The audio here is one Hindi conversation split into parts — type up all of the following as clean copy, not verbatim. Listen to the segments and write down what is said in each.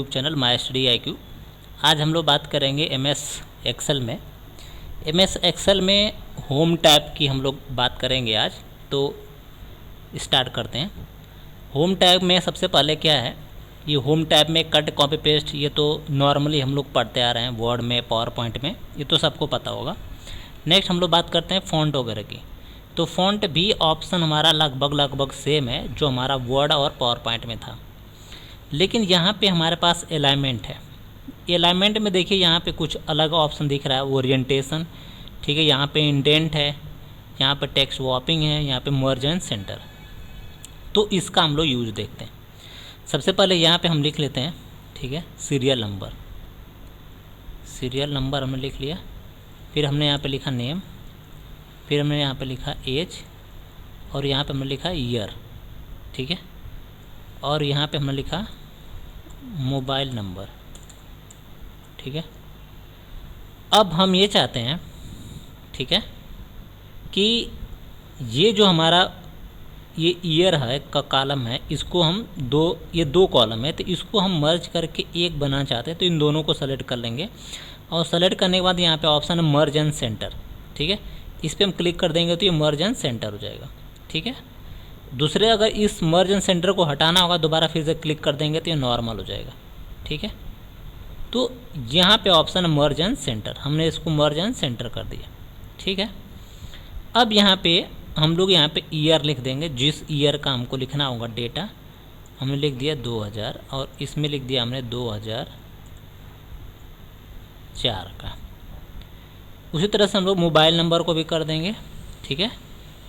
YouTube channel my study IQ। आज हम लोग बात करेंगे MS एक्सेल में। MS एक्सेल में होम टैब की हम लोग बात करेंगे आज। तो स्टार्ट करते हैं। होम टैब में सबसे पहले क्या है, ये होम टैब में कट कॉपी पेस्ट, ये तो नॉर्मली हम लोग पढ़ते आ रहे हैं वर्ड में, पावर पॉइंट में, ये तो सबको पता होगा। नेक्स्ट हम लोग बात करते हैं फ़ॉन्ट वगैरह की। तो फ़ॉन्ट भी ऑप्शन हमारा लगभग सेम है जो हमारा वर्ड और पावर पॉइंट में था, लेकिन यहाँ पे हमारे पास अलाइनमेंट है। अलाइनमेंट में देखिए यहाँ पे कुछ अलग ऑप्शन दिख रहा है, ओरिएंटेशन, ठीक है, यहाँ पे इंडेंट है, यहाँ पे टेक्स्ट वॉपिंग है, यहाँ पे मर्ज एंड सेंटर। तो इसका हम लोग यूज देखते हैं। सबसे पहले यहाँ पे हम लिख लेते हैं, ठीक है, सीरियल नंबर। सीरियल नंबर हमने लिख लिया, फिर हमने यहाँ पे लिखा नेम, फिर हमने यहाँ पे लिखा एज, और यहाँ पे हमने लिखा ईयर, ठीक है, और यहाँ पे हमने लिखा मोबाइल नंबर, ठीक है। अब हम ये चाहते हैं, ठीक है, कि ये जो हमारा ये ईयर है का कॉलम है, इसको हम ये दो कॉलम है, तो इसको हम मर्ज करके एक बनाना चाहते हैं। तो इन दोनों को सेलेक्ट कर लेंगे, और सेलेक्ट करने के बाद यहाँ पे ऑप्शन है मर्ज एंड सेंटर, ठीक है। इस पर हम क्लिक कर देंगे तो ये मर्ज एंड सेंटर हो जाएगा, ठीक है। दूसरे अगर इस मर्ज एंड सेंटर को हटाना होगा, दोबारा फिर से क्लिक कर देंगे तो ये नॉर्मल हो जाएगा, ठीक है। तो यहाँ पे ऑप्शन है मर्ज एंड सेंटर, हमने इसको मर्ज एंड सेंटर कर दिया, ठीक है। अब यहाँ पे हम लोग यहाँ पे ईयर लिख देंगे, जिस ईयर का हमको लिखना होगा डेटा, हमने लिख दिया 2000, और इसमें लिख दिया हमने 2004 का। उसी तरह से हम लोग मोबाइल नंबर को भी कर देंगे, ठीक है।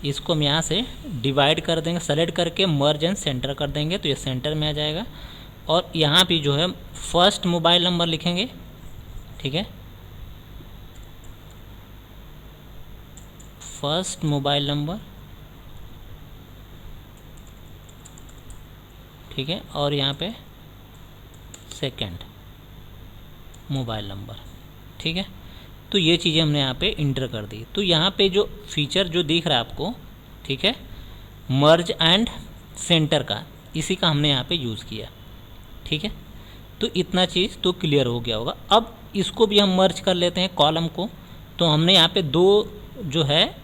इसको हम यहाँ से डिवाइड कर देंगे, सेलेक्ट करके मर्ज एंड सेंटर कर देंगे तो ये सेंटर में आ जाएगा। और यहाँ भी जो है फर्स्ट मोबाइल नंबर लिखेंगे, ठीक है, फर्स्ट मोबाइल नंबर, ठीक है, और यहाँ पे सेकंड मोबाइल नंबर, ठीक है। तो ये चीज़ें हमने यहाँ पे इंटर कर दी। तो यहाँ पे जो फीचर जो दिख रहा है आपको, ठीक है, मर्ज एंड सेंटर का, इसी का हमने यहाँ पे यूज़ किया, ठीक है। तो इतना चीज़ तो क्लियर हो गया होगा। अब इसको भी हम मर्ज कर लेते हैं कॉलम को। तो हमने यहाँ पे दो जो है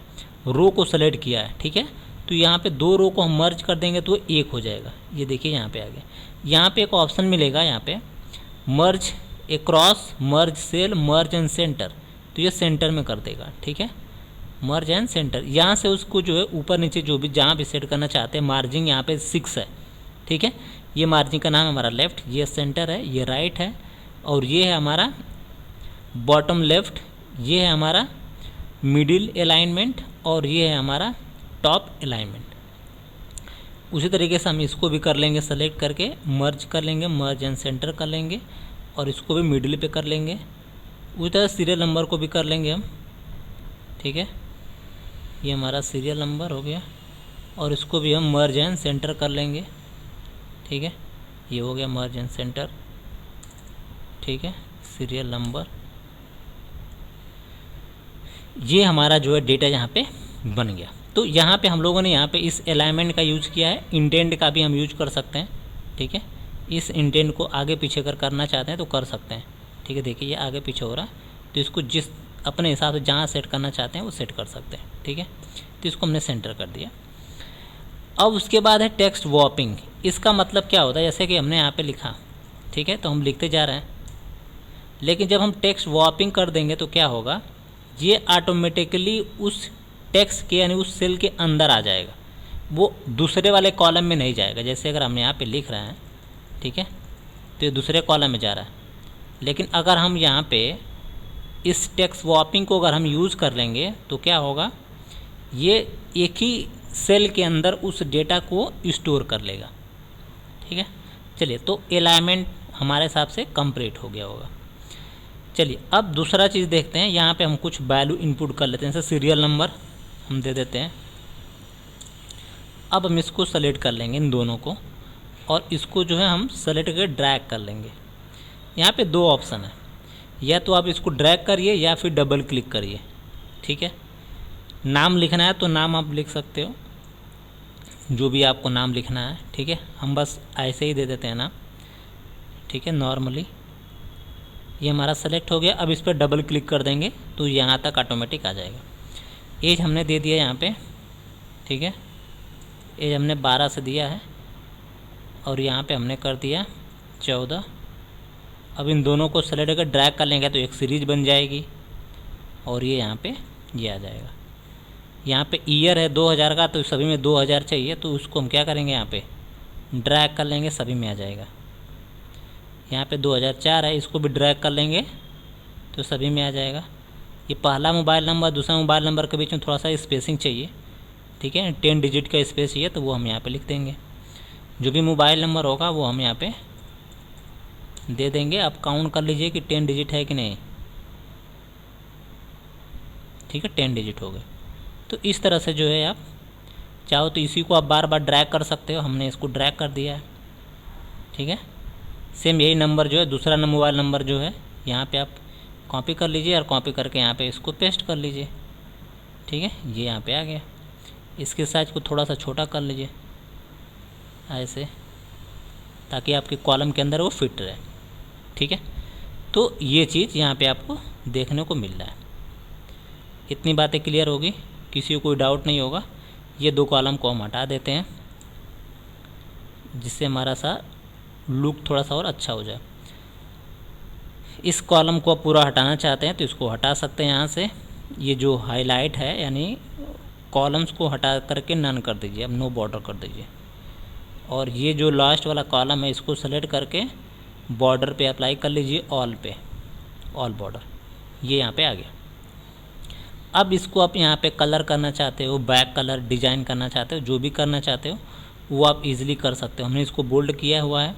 रो को सेलेक्ट किया है, ठीक है। तो यहाँ पे दो रो को हम मर्ज कर देंगे तो एक हो जाएगा। ये देखिए यहाँ पे आ गया। यहाँ पे एक ऑप्शन मिलेगा, यहाँ पे merge across, merge cell, merge and centre, तो ये सेंटर में कर देगा, ठीक है, मर्ज एंड सेंटर। यहाँ से उसको जो है ऊपर नीचे जो भी जहाँ भी सेट करना चाहते हैं, मार्जिन यहाँ पे 6 है, ठीक है। ये मार्जिन का नाम है हमारा लेफ़्ट, ये सेंटर है, ये राइट है, और ये है हमारा बॉटम लेफ़्ट, ये है हमारा मिडिल अलाइनमेंट, और ये है हमारा टॉप अलाइनमेंट। उसी तरीके से हम इसको भी कर लेंगे, सेलेक्ट करके मर्ज कर लेंगे, मर्ज एंड सेंटर कर लेंगे, और इसको भी मिडिल पे कर लेंगे। उसी तरह सीरियल नंबर को भी कर लेंगे हम, ठीक है, ये हमारा सीरियल नंबर हो गया, और इसको भी हम मर्ज एंड सेंटर कर लेंगे, ठीक है, ये हो गया मर्ज एंड सेंटर, ठीक है, सीरियल नंबर। ये हमारा जो है डेटा यहाँ पे बन गया। तो यहाँ पे हम लोगों ने यहाँ पे इस अलाइनमेंट का यूज़ किया है, इंडेंट का भी हम यूज कर सकते हैं, ठीक है। इस इंडेंट को आगे पीछे अगर करना चाहते हैं तो कर सकते हैं, ठीक है। देखिए ये आगे पीछे हो रहा है, तो इसको जिस अपने हिसाब से जहाँ सेट करना चाहते हैं वो सेट कर सकते हैं, ठीक है। तो इसको हमने सेंटर कर दिया। अब उसके बाद है टेक्स्ट वॉपिंग। इसका मतलब क्या होता है, जैसे कि हमने यहाँ पे लिखा, ठीक है, तो हम लिखते जा रहे हैं, लेकिन जब हम टेक्स्ट वॉपिंग कर देंगे तो क्या होगा, ये ऑटोमेटिकली उस टेक्स्ट के यानी उस सेल के अंदर आ जाएगा, वो दूसरे वाले कॉलम में नहीं जाएगा। जैसे अगर हमने यहाँ पे लिख रहे हैं, ठीक है, तो ये दूसरे कॉलम में जा रहा है, लेकिन अगर हम यहाँ पे इस टेक्स्ट वॉपिंग को अगर हम यूज़ कर लेंगे तो क्या होगा, ये एक ही सेल के अंदर उस डेटा को स्टोर कर लेगा, ठीक है। चलिए, तो अलाइनमेंट हमारे हिसाब से कंप्लीट हो गया होगा। चलिए अब दूसरा चीज़ देखते हैं। यहाँ पे हम कुछ वैल्यू इनपुट कर लेते हैं, जैसे सीरियल नंबर हम दे देते हैं। अब हम इसको सेलेक्ट कर लेंगे इन दोनों को, और इसको जो है हम सेलेक्ट करके ड्रैग कर लेंगे। यहाँ पे दो ऑप्शन है, या तो आप इसको ड्रैग करिए या फिर डबल क्लिक करिए, ठीक है। नाम लिखना है तो नाम आप लिख सकते हो, जो भी आपको नाम लिखना है, ठीक है। हम बस ऐसे ही दे देते हैं नाम, ठीक है, नॉर्मली ये हमारा सेलेक्ट हो गया। अब इस पर डबल क्लिक कर देंगे तो यहाँ तक ऑटोमेटिक आ जाएगा। एज हमने दे दिया यहाँ पे, ठीक है, एज हमने 12 से दिया है और यहाँ पे हमने कर दिया 14। अब इन दोनों को सेलेक्ट करके ड्रैग कर लेंगे तो एक सीरीज बन जाएगी और ये यहाँ पे ये आ जाएगा। यहाँ पे ईयर है 2000 का, तो सभी में 2000 चाहिए, तो उसको हम क्या करेंगे, यहाँ पे ड्रैग कर लेंगे, सभी में आ जाएगा। यहाँ पे 2004 है, इसको भी ड्रैग कर लेंगे तो सभी में आ जाएगा। ये पहला मोबाइल नंबर दूसरा मोबाइल नंबर के बीच में थोड़ा सा स्पेसिंग चाहिए, ठीक है, 10 डिजिट का स्पेस चाहिए, तो वो हम यहाँ पे लिख देंगे। जो भी मोबाइल नंबर होगा वो हम यहाँ पे दे देंगे। आप काउंट कर लीजिए कि 10 डिजिट है कि नहीं, ठीक है, 10 डिजिट हो गए। तो इस तरह से जो है आप चाहो तो इसी को आप बार बार ड्रैग कर सकते हो। हमने इसको ड्रैग कर दिया है, ठीक है। सेम यही नंबर जो है, दूसरा मोबाइल नंबर जो है यहाँ पे आप कॉपी कर लीजिए और कॉपी करके यहाँ पे इसको पेस्ट कर लीजिए, ठीक है। ये यहाँ पे आ गया। इसके साइज को थोड़ा सा छोटा कर लीजिए ऐसे, ताकि आपके कॉलम के अंदर वो फिट रहे, ठीक है। तो ये चीज़ यहाँ पे आपको देखने को मिल रहा है। इतनी बातें क्लियर होगी, किसी को कोई डाउट नहीं होगा। ये 2 कॉलम को हम हटा देते हैं जिससे हमारा सा लुक थोड़ा सा और अच्छा हो जाए। इस कॉलम को आप पूरा हटाना चाहते हैं तो इसको हटा सकते हैं यहाँ से। ये जो हाईलाइट है यानी कॉलम्स को हटा करके नन कर दीजिए, अब नो बॉर्डर कर दीजिए। और ये जो लास्ट वाला कॉलम है इसको सेलेक्ट करके बॉर्डर पे अप्लाई कर लीजिए, ऑल पे, ऑल बॉर्डर, ये यहाँ पे आ गया। अब इसको आप यहाँ पे कलर करना चाहते हो, बैक कलर डिजाइन करना चाहते हो, जो भी करना चाहते हो वो आप इजीली कर सकते हो। हमने इसको बोल्ड किया हुआ है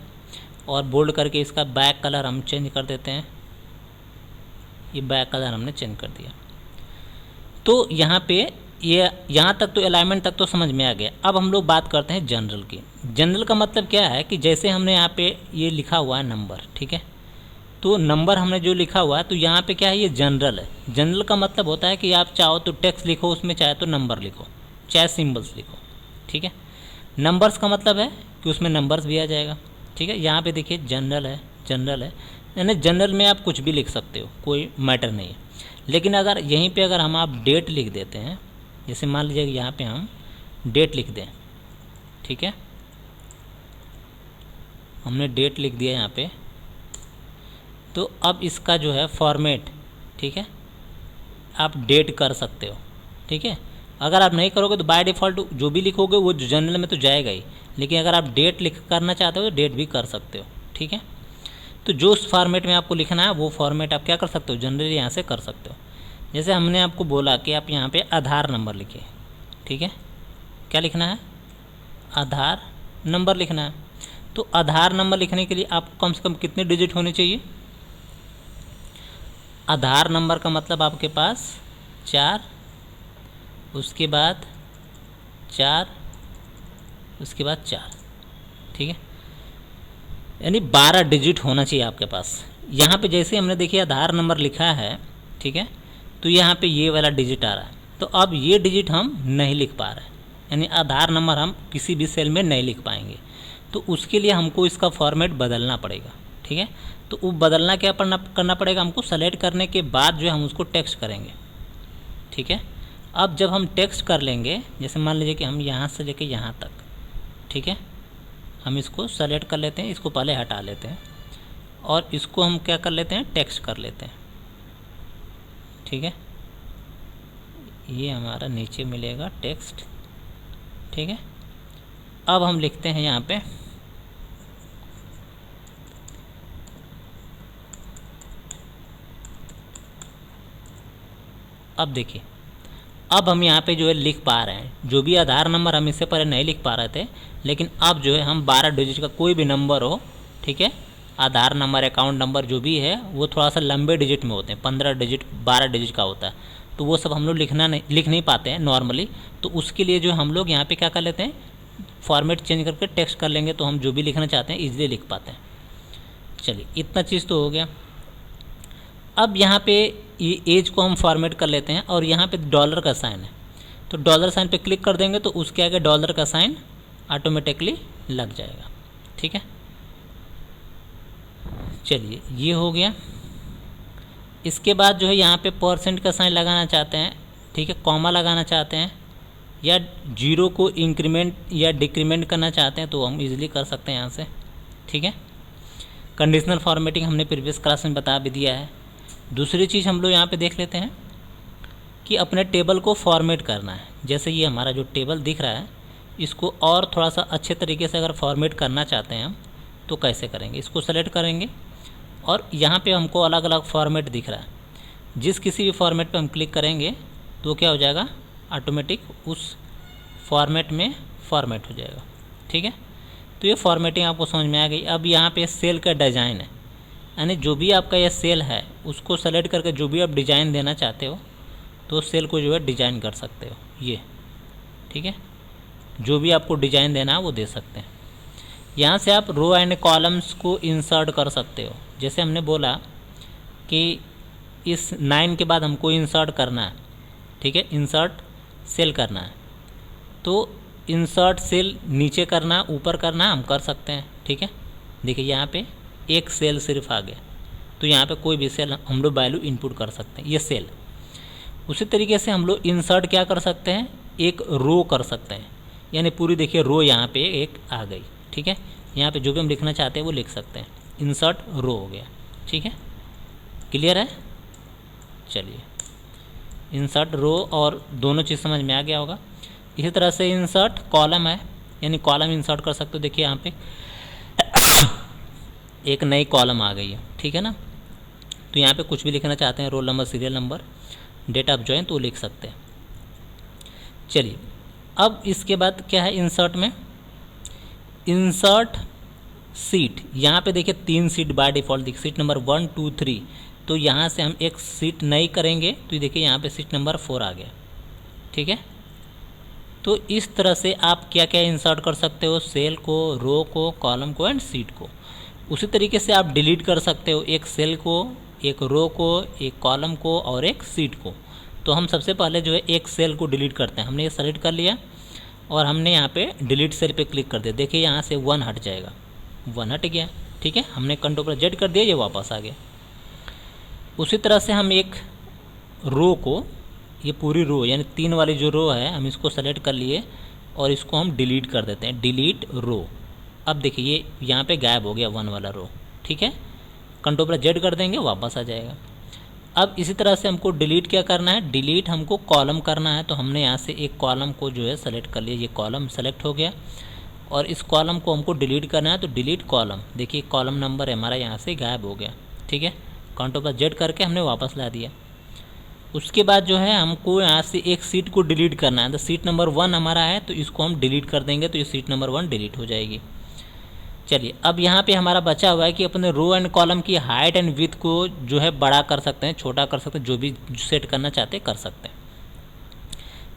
और बोल्ड करके इसका बैक कलर हम चेंज कर देते हैं। ये बैक कलर हमने चेंज कर दिया। तो यहाँ पे ये यहाँ तक तो अलाइनमेंट तक तो समझ में आ गया। अब हम लोग बात करते हैं जनरल की। जनरल का मतलब क्या है कि जैसे हमने यहाँ पे ये लिखा हुआ है नंबर, ठीक है, तो नंबर हमने जो लिखा हुआ है तो यहाँ पे क्या है, ये जनरल है। जनरल का मतलब होता है कि आप चाहो तो टेक्स्ट लिखो उसमें, चाहे तो नंबर लिखो, चाहे सिम्बल्स लिखो, ठीक है। नंबर्स का मतलब है कि उसमें नंबर्स भी आ जाएगा, ठीक है। यहाँ पे देखिए जनरल है, जनरल है, यानी जनरल में आप कुछ भी लिख सकते हो, कोई मैटर नहीं है। लेकिन अगर यहीं पे अगर हम आप डेट लिख देते हैं, जैसे मान लीजिए कि यहाँ पे हम डेट लिख दें, ठीक है, हमने डेट लिख दिया यहाँ पे, तो अब इसका जो है फॉर्मेट, ठीक है, आप डेट कर सकते हो, ठीक है। अगर आप नहीं करोगे तो बाय डिफ़ॉल्ट जो भी लिखोगे वो जनरल में तो जाएगा ही, लेकिन अगर आप डेट लिख करना चाहते हो तो डेट भी कर सकते हो, ठीक है। तो जो उस फॉर्मेट में आपको लिखना है वो फॉर्मेट आप क्या कर सकते हो, जनरली यहाँ से कर सकते हो। जैसे हमने आपको बोला कि आप यहाँ पे आधार नंबर लिखिए, ठीक है, क्या लिखना है, आधार नंबर लिखना है। तो आधार नंबर लिखने के लिए आपको कम से कम कितने डिजिट होने चाहिए, आधार नंबर का मतलब आपके पास 4, उसके बाद 4, उसके बाद 4, ठीक है, यानी 12 डिजिट होना चाहिए आपके पास। यहाँ पे जैसे हमने देखिए आधार नंबर लिखा है, ठीक है, तो यहाँ पे ये वाला डिजिट आ रहा है, तो अब ये डिजिट हम नहीं लिख पा रहे हैं, यानी आधार नंबर हम किसी भी सेल में नहीं लिख पाएंगे। तो उसके लिए हमको इसका फॉर्मेट बदलना पड़ेगा, ठीक है। तो वो बदलना क्या करना पड़ेगा हमको, सेलेक्ट करने के बाद जो है हम उसको टेक्स्ट करेंगे, ठीक है। अब जब हम टेक्स्ट कर लेंगे, जैसे मान लीजिए कि हम यहाँ से लेके यहाँ तक, ठीक है, हम इसको सेलेक्ट कर लेते हैं, इसको पहले हटा लेते हैं और इसको हम क्या कर लेते हैं, टेक्स्ट कर लेते हैं, ठीक है। ये हमारा नीचे मिलेगा टेक्स्ट, ठीक है। अब हम लिखते हैं यहाँ पे अब देखिए, अब हम यहाँ पे जो है लिख पा रहे हैं, जो भी आधार नंबर हम इससे पहले नहीं लिख पा रहे थे, लेकिन अब जो है हम 12 डिजिट का कोई भी नंबर हो, ठीक है, आधार नंबर अकाउंट नंबर जो भी है वो थोड़ा सा लंबे डिजिट में होते हैं, 15 डिजिट 12 डिजिट का होता है, तो वो सब हम लोग लिख नहीं पाते हैं नॉर्मली। तो उसके लिए जो हम लोग यहाँ पे क्या कर लेते हैं, फॉर्मेट चेंज करके टेक्स्ट कर लेंगे, तो हम जो भी लिखना चाहते हैं ईजिली लिख पाते हैं। चलिए इतना चीज़ तो हो गया। अब यहाँ पे ये एज को हम फॉर्मेट कर लेते हैं और यहाँ पे डॉलर का साइन है, तो डॉलर साइन पे क्लिक कर देंगे तो उसके आगे डॉलर का साइन ऑटोमेटिकली लग जाएगा, ठीक है। चलिए ये हो गया। इसके बाद जो है यहाँ पे परसेंट का साइन लगाना चाहते हैं, ठीक है, कॉमा लगाना चाहते हैं, या जीरो को इंक्रीमेंट या डिक्रीमेंट करना चाहते हैं तो हम इजीली कर सकते हैं यहाँ से, ठीक है। कंडीशनल फॉर्मेटिंग हमने प्रीवियस क्लास में बता भी दिया है। दूसरी चीज़ हम लोग यहाँ पे देख लेते हैं कि अपने टेबल को फॉर्मेट करना है। जैसे ये हमारा जो टेबल दिख रहा है, इसको और थोड़ा सा अच्छे तरीके से अगर फॉर्मेट करना चाहते हैं हम तो कैसे करेंगे, इसको सेलेक्ट करेंगे और यहाँ पे हमको अलग अलग फॉर्मेट दिख रहा है। जिस किसी भी फॉर्मेट पे हम क्लिक करेंगे तो क्या हो जाएगा, ऑटोमेटिक उस फॉर्मेट में फॉर्मेट हो जाएगा, ठीक है। तो ये फॉर्मेटिंग आपको समझ में आ गई। अब यहाँ पे सेल का डिज़ाइन है, यानी जो भी आपका ये सेल है उसको सेलेक्ट करके जो भी आप डिज़ाइन देना चाहते हो तो सेल को जो है डिज़ाइन कर सकते हो, ये ठीक है। जो भी आपको डिज़ाइन देना है वो दे सकते हैं। यहाँ से आप रो एंड कॉलम्स को इंसर्ट कर सकते हो। जैसे हमने बोला कि इस 9 के बाद हमको इंसर्ट करना है, ठीक है, इंसर्ट सेल करना है, तो इंसर्ट सेल नीचे करना ऊपर करना हम कर सकते हैं, ठीक है। देखिए यहाँ पे एक सेल सिर्फ आ गया, तो यहाँ पे कोई भी सेल हम लोग वैल्यू इनपुट कर सकते हैं, ये सेल। उसी तरीके से हम लोग इंसर्ट क्या कर सकते हैं, एक रो कर सकते हैं, यानी पूरी देखिए रो यहाँ पे एक आ गई, ठीक है। यहाँ पे जो भी हम लिखना चाहते हैं वो लिख सकते हैं, इंसर्ट रो हो गया, ठीक है। क्लियर है। चलिए इंसर्ट रो और दोनों चीज़ समझ में आ गया होगा। इसी तरह से इंसर्ट कॉलम है, यानी कॉलम इंसर्ट कर सकते हो। देखिए यहाँ पे एक नई कॉलम आ गई है, ठीक है ना। तो यहाँ पे कुछ भी लिखना चाहते हैं, roll number, serial number, date of join, तो लिख सकते हैं। चलिए अब इसके बाद क्या है इंसर्ट में, इंसर्ट सीट। यहाँ पे देखिए 3 सीट बाय डिफ़ॉल्ट दिख, सीट नंबर 1 2 3। तो यहाँ से हम एक सीट नई करेंगे तो देखिए यहाँ पे सीट नंबर 4 आ गया, ठीक है। तो इस तरह से आप क्या क्या इंसर्ट कर सकते हो, सेल को, रो को, कॉलम को एंड सीट को। उसी तरीके से आप डिलीट कर सकते हो एक सेल को, एक रो को, एक कॉलम को और एक सीट को। तो हम सबसे पहले जो है एक सेल को डिलीट करते हैं। हमने ये सेलेक्ट कर लिया और हमने यहाँ पे डिलीट सेल पे क्लिक कर दिया। देखिए यहाँ से 1 हट जाएगा, 1 हट गया, ठीक है। हमने Ctrl+Z कर दिया, ये वापस आ गया। उसी तरह से हम एक रो को, ये पूरी रो यानी 3 वाली जो रो है, हम इसको सेलेक्ट कर लिए और इसको हम डिलीट कर देते हैं, डिलीट रो। अब देखिए ये यहाँ पे गायब हो गया 1 वाला रो, ठीक है। Ctrl+Z कर देंगे, वापस आ जाएगा। अब इसी तरह से हमको डिलीट क्या करना है, डिलीट हमको कॉलम करना है। तो हमने यहाँ से एक कॉलम को जो है सेलेक्ट कर लिया, ये कॉलम सेलेक्ट हो गया और इस कॉलम को हमको डिलीट करना है। तो डिलीट कॉलम, देखिए कॉलम नंबर हमारा यहाँ से गायब हो गया, ठीक है। Ctrl+Z करके हमने वापस ला दिया। उसके बाद जो है हमको यहाँ से एक सीट को डिलीट करना है। तो सीट नंबर 1 हमारा है तो इसको हम डिलीट कर देंगे, तो ये सीट नंबर 1 डिलीट हो जाएगी। चलिए अब यहाँ पे हमारा बचा हुआ है कि अपने रो एंड कॉलम की हाइट एंड विड्थ को जो है बड़ा कर सकते हैं, छोटा कर सकते हैं, जो भी सेट करना चाहते हैं कर सकते हैं।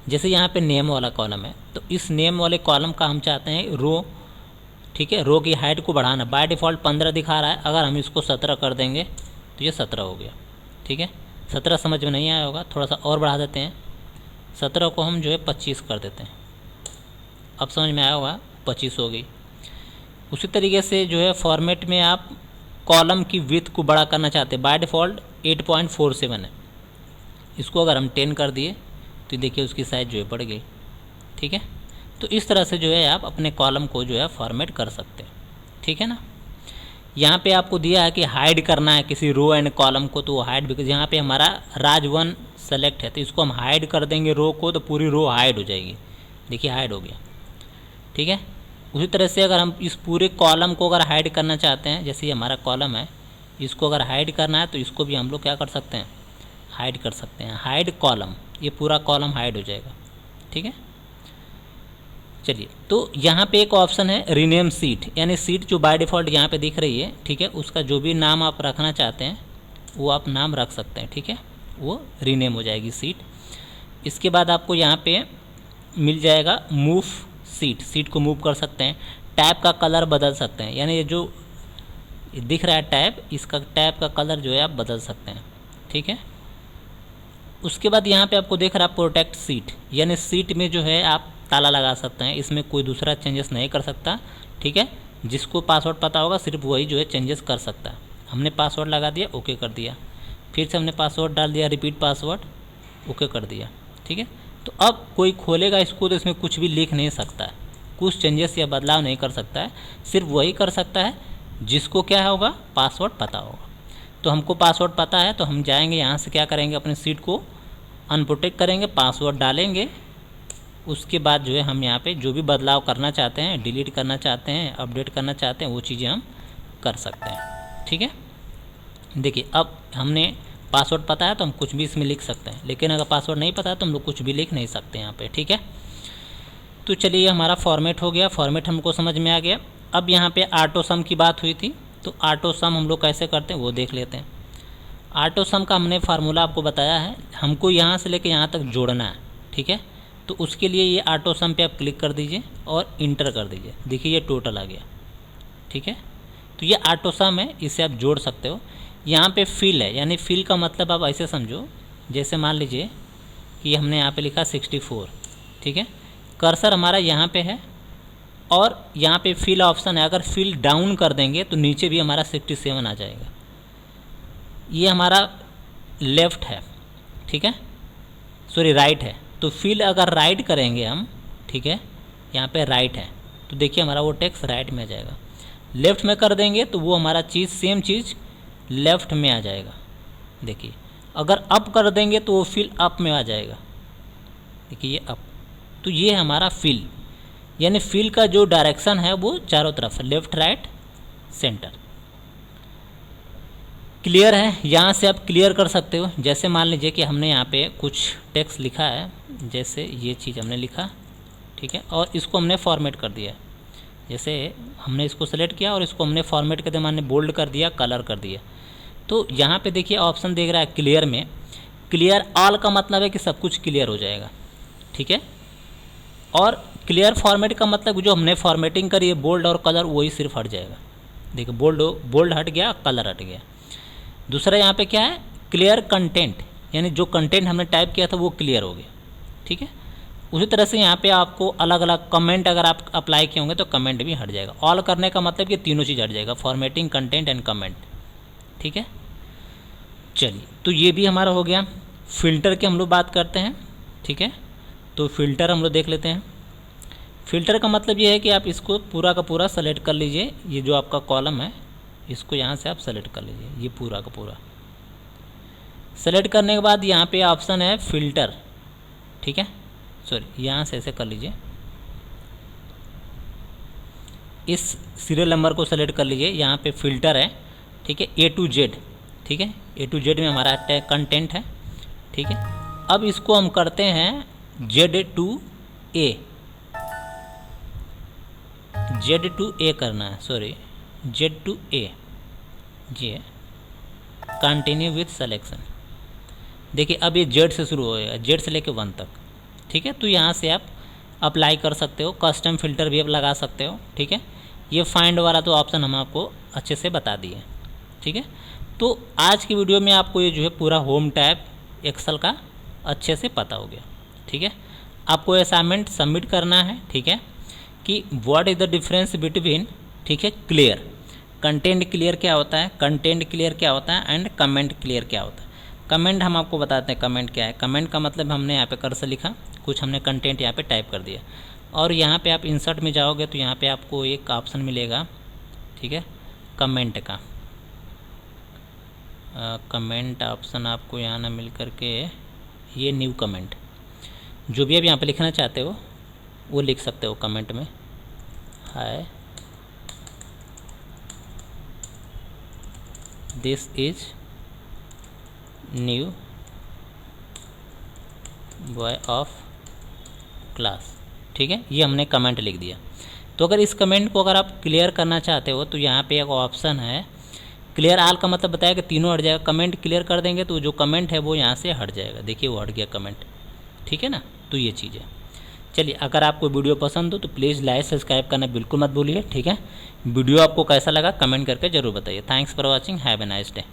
जैसे यहाँ पे नेम वाला कॉलम है, तो इस नेम वाले कॉलम का हम चाहते हैं रो, ठीक है, रो की हाइट को बढ़ाना। बाय डिफ़ॉल्ट 15 दिखा रहा है, अगर हम इसको 17 कर देंगे तो ये 17 हो गया, ठीक है। 17 समझ में नहीं आया होगा, थोड़ा सा और बढ़ा देते हैं। 17 को हम जो है 25 कर देते हैं, अब समझ में आया होगा, 25 हो गई। उसी तरीके से जो है फॉर्मेट में आप कॉलम की विड्थ को बड़ा करना चाहते हैं, बाय डिफ़ॉल्ट 8.47 है, इसको अगर हम 10 कर दिए तो देखिए उसकी साइज़ जो है बढ़ गई, ठीक है। तो इस तरह से जो है आप अपने कॉलम को जो है फॉर्मेट कर सकते हैं, ठीक है ना। यहाँ पे आपको दिया है कि हाइड करना है किसी रो एंड कॉलम को, तो हाइड, बिकॉज यहाँ पे हमारा राज 1 सेलेक्ट है तो इसको हम हाइड कर देंगे रो को, तो पूरी रो हाइड हो जाएगी। देखिए हाइड हो गया, ठीक है। उसी तरह से अगर हम इस पूरे कॉलम को अगर हाइड करना चाहते हैं, जैसे ये हमारा कॉलम है, इसको अगर हाइड करना है तो इसको भी हम लोग क्या कर सकते हैं, हाइड कर सकते हैं, हाइड कॉलम, ये पूरा कॉलम हाइड हो जाएगा, ठीक है। चलिए तो यहाँ पे एक ऑप्शन है रीनेम सीट, यानी सीट जो बाय डिफ़ॉल्ट यहाँ पे दिख रही है, ठीक है, उसका जो भी नाम आप रखना चाहते हैं वो आप नाम रख सकते हैं, ठीक है, वो रीनेम हो जाएगी सीट। इसके बाद आपको यहाँ पे मिल जाएगा मूव सीट, सीट को मूव कर सकते हैं। टैब का कलर बदल सकते हैं, यानी ये जो दिख रहा है टैब, इसका टैब का कलर जो है आप बदल सकते हैं, ठीक है। उसके बाद यहाँ पे आपको देख रहा है प्रोटेक्ट सीट, यानी सीट में जो है आप ताला लगा सकते हैं, इसमें कोई दूसरा चेंजेस नहीं कर सकता, ठीक है। जिसको पासवर्ड पता होगा सिर्फ वही जो है चेंजेस कर सकता है। हमने पासवर्ड लगा दिया, ओके कर दिया, फिर से हमने पासवर्ड डाल दिया, रिपीट पासवर्ड, ओके कर दिया। ठीक है, तो अब कोई खोलेगा इसको तो इसमें कुछ भी लिख नहीं सकता है, कुछ चेंजेस या बदलाव नहीं कर सकता है, सिर्फ वही कर सकता है जिसको क्या होगा, पासवर्ड पता होगा। तो हमको पासवर्ड पता है, तो हम जाएंगे यहाँ से, क्या करेंगे, अपने सीट को अनप्रोटेक्ट करेंगे, पासवर्ड डालेंगे, उसके बाद जो है हम यहाँ पे जो भी बदलाव करना चाहते हैं, डिलीट करना चाहते हैं, अपडेट करना चाहते हैं, वो चीज़ें हम कर सकते हैं। ठीक है, देखिए अब हमने पासवर्ड पता है तो हम कुछ भी इसमें लिख सकते हैं, लेकिन अगर पासवर्ड नहीं पता है तो हम लोग कुछ भी लिख नहीं सकते यहाँ पे। ठीक है, तो चलिए हमारा फॉर्मेट हो गया, फॉर्मेट हमको समझ में आ गया। अब यहाँ पे ऑटो सम की बात हुई थी, तो ऑटो सम हम लोग कैसे करते हैं वो देख लेते हैं। ऑटो सम का हमने फार्मूला आपको बताया है, हमको यहाँ से लेके यहाँ तक जोड़ना है। ठीक है, तो उसके लिए ये ऑटो सम पे आप क्लिक कर दीजिए और इंटर कर दीजिए, देखिए ये टोटल आ गया। ठीक है, तो ये ऑटो सम है, इसे आप जोड़ सकते हो। यहाँ पे फिल है, यानी फिल का मतलब आप ऐसे समझो, जैसे मान लीजिए कि हमने यहाँ पे लिखा 64। ठीक है, कर्सर हमारा यहाँ पे है और यहाँ पे फिल ऑप्शन है, अगर फिल डाउन कर देंगे तो नीचे भी हमारा 67 आ जाएगा। ये हमारा लेफ़्ट है, ठीक है, सॉरी राइट है, तो फिल अगर राइट करेंगे हम, ठीक है, यहाँ पे राइट है, तो देखिए हमारा वो टेक्स्ट राइट में आ जाएगा। लेफ़्ट में कर देंगे तो वो हमारा चीज़ सेम चीज़ लेफ़्ट में आ जाएगा। देखिए अगर अप कर देंगे तो वो फिल अप में आ जाएगा, देखिए ये अप। तो ये हमारा फिल, यानी फिल का जो डायरेक्शन है वो चारों तरफ है, लेफ़्ट राइट सेंटर। क्लियर है, यहाँ से आप क्लियर कर सकते हो। जैसे मान लीजिए कि हमने यहाँ पे कुछ टेक्स्ट लिखा है, जैसे ये चीज़ हमने लिखा, ठीक है, और इसको हमने फॉर्मेट कर दिया। जैसे हमने इसको सेलेक्ट किया और इसको हमने फॉर्मेट कर दिया, माने बोल्ड कर दिया, कलर कर दिया। तो यहाँ पे देखिए ऑप्शन देख रहा है क्लियर में, क्लियर ऑल का मतलब है कि सब कुछ क्लियर हो जाएगा। ठीक है, और क्लियर फॉर्मेट का मतलब जो हमने फॉर्मेटिंग करी है बोल्ड और कलर, वही सिर्फ हट जाएगा। देखिए बोल्ड हट गया, कलर हट गया। दूसरा यहाँ पे क्या है, क्लियर कंटेंट, यानी जो कंटेंट हमने टाइप किया था वो क्लियर हो गया। ठीक है, उसी तरह से यहाँ पे आपको अलग अलग कमेंट अगर आप अप्लाई किए होंगे तो कमेंट भी हट जाएगा। ऑल करने का मतलब कि तीनों चीज़ हट जाएगा, फॉर्मेटिंग, कंटेंट एंड कमेंट। ठीक है, चलिए तो ये भी हमारा हो गया। फ़िल्टर की हम लोग बात करते हैं। ठीक है, तो फ़िल्टर हम लोग देख लेते हैं। फ़िल्टर का मतलब ये है कि आप इसको पूरा का पूरा सेलेक्ट कर लीजिए, ये जो आपका कॉलम है इसको यहाँ से आप सेलेक्ट कर लीजिए, ये पूरा का पूरा सेलेक्ट करने के बाद यहाँ पे ऑप्शन है फ़िल्टर। ठीक है, सॉरी यहाँ से ऐसे कर लीजिए, इस सीरियल नंबर को सेलेक्ट कर लीजिए, यहाँ पे फ़िल्टर है। ठीक है, A to Z। ठीक है, A to Z में हमारा कंटेंट है। ठीक है, अब इसको हम करते हैं Z to A, Z to A करना है, सॉरी Z to A, जी कंटिन्यू विथ सिलेक्शन। देखिए अब ये Z से शुरू होएगा, Z से लेके 1 तक। ठीक है, तो यहाँ से आप अप्लाई कर सकते हो, कस्टम फ़िल्टर भी आप लगा सकते हो। ठीक है, ये फाइंड वाला तो ऑप्शन हम आपको अच्छे से बता दिए। ठीक है, तो आज की वीडियो में आपको ये जो है पूरा होम टैब एक्सेल का अच्छे से पता हो गया। ठीक है, आपको असाइनमेंट सबमिट करना है। ठीक है, कि what is the difference between, ठीक है, क्लियर, कंटेंट क्लियर क्या होता है, कंटेंट क्लियर क्या होता है, एंड कमेंट क्लियर क्या होता है। कमेंट हम आपको बताते हैं कमेंट क्या है। कमेंट का मतलब हमने यहाँ पे कर्सर लिखा, कुछ हमने कंटेंट यहाँ पे टाइप कर दिया, और यहाँ पे आप इंसर्ट में जाओगे तो यहाँ पे आपको एक ऑप्शन मिलेगा, ठीक है, कमेंट का। कमेंट ऑप्शन आपको यहाँ ना मिल करके ये न्यू कमेंट, जो भी आप यहाँ पे लिखना चाहते हो वो लिख सकते हो कमेंट में। Hi, this is new boy of class. ठीक है, ये हमने कमेंट लिख दिया। तो अगर इस कमेंट को अगर आप क्लियर करना चाहते हो तो यहाँ पे एक ऑप्शन है क्लियर ऑल का मतलब बताया कि तीनों हट जाएगा। कमेंट क्लियर कर देंगे तो जो कमेंट है वो यहाँ से हट जाएगा, देखिए वो हट गया कमेंट। ठीक है ना, तो ये चीज़ है। चलिए, अगर आपको वीडियो पसंद हो तो प्लीज़ लाइक सब्सक्राइब करना बिल्कुल मत भूलिए। ठीक है, वीडियो आपको कैसा लगा कमेंट करके ज़रूर बताइए। Thanks for watching, have a nice day.